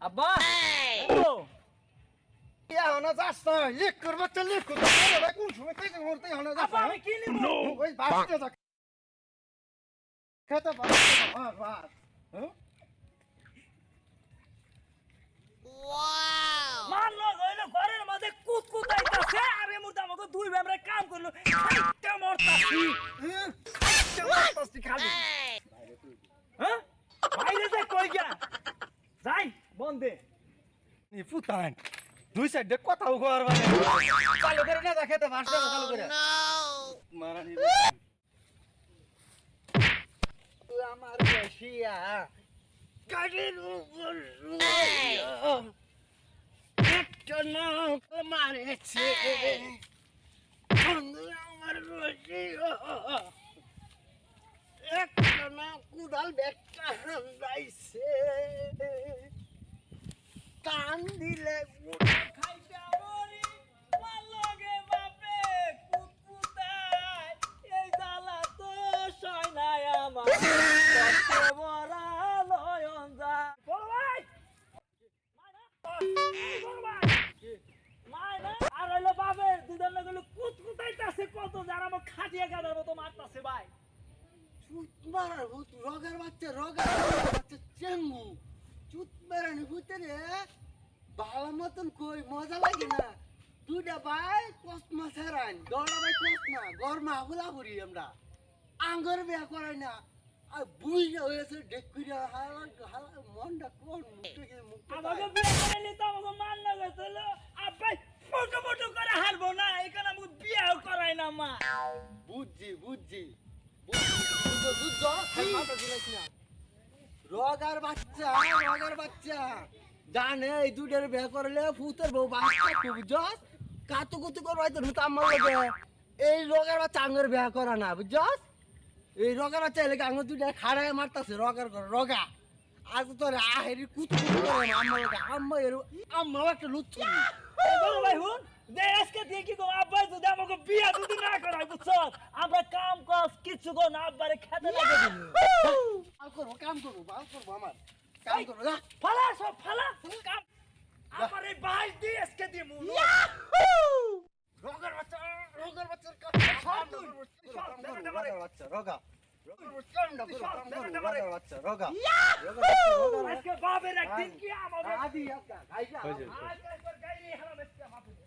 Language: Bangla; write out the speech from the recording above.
আব্বা ও ইয়া হনা যাস না লিক করব তো লিক করব ভাই কোন সময় কইতে মরতে হনা যাস আব্বা আমি কি নিব ওই বাসতে যা খেতে বাস বাস হ্যাঁ মান লগ হইলো ঘরের মধ্যে কুতকুতাইতাছে আরে মুর্দা আমাকে দুই বেমরে কাম করলো একটা মরতাছি পাস্তি খালি হ্যাঁ বাইরে যাই কই গিয়া যাই বন্ধে নি ফুটান দুই সাইডে কথাও কর মানে চালু করে না খেতে বাসতে চালু করে মারানি তুই আমার বসিয়া গাড়ির উপর একটা নৌক মারেছে বন্ধু আমার বসিয়া একটা না কুদাল ব্যাগটা হান্দাইছে টান দিলে খাইতে আমরি মান লগে বাপে কুতকুতাই এই জ্বালা তো সয় নাই আমার কত বড় নয়ন যা বড় ভাই মায়না আর হইলো বাপের দুজন লাগলো কুতকুতাইতাছে কত যার আমার খাটিয়া গাদার মতো মারতাছে ভাই চুত মারার ভূত রগার বাচ্চা চেঙ্গু চুত মারানি ভূতে রে ভালো মতন কই মজা লাগে না দুইটা ভাই কষ্ট মাছ হারান দৌড়া ভাই কষ্ট না গরমা হুলা করি আমরা আঙ্গর বিয়া করাই না আর বুঝে হয়েছে ডেকুরিয়া হালা মনটা কোন মুখে আমাকে বিয়ে করাইলে তো আমাকে মান না গেছিল আব্বাই ফটো ফটো করে হারবো না এখানে আমাকে বিয়েও করাই না মা বুঝছি রগার বাচ্চা জানে এই দুটার বিয়ে করলে ফুতের বউ বাচ্চা বুঝছস কাতু কুতু করবাই তো হুতা আমার লাগে এই রগার বাচ্চা আঙ্গর বিয়ে করা না বুঝছস এই রগার বাচ্চা এলাকা আঙ্গর দুটা খাড়ায় মারতাছে রগা আজ তোর আহেরি কুতু করে আমার লাগে আম্মা একটা লুচ্ছি বড় ভাই হুন যে আজকে দিয়ে কি গো আব্বাই যদি আমাকে বিয়ে যদি না করাই বুঝছো আমরা কাম কাজ কিছু গো না আব্বারে খেতে লাগে দিন কাম করবো আমার কাম করবো যা ফালা সব ফালা কাম আমার এই ভাই দিয়ে আজকে দিয়ে মু রগার বাচ্চার রগা আজকে বাবের একদিন কি আমাদের আদি আজকা আজকে গাইলে হারাম আজকে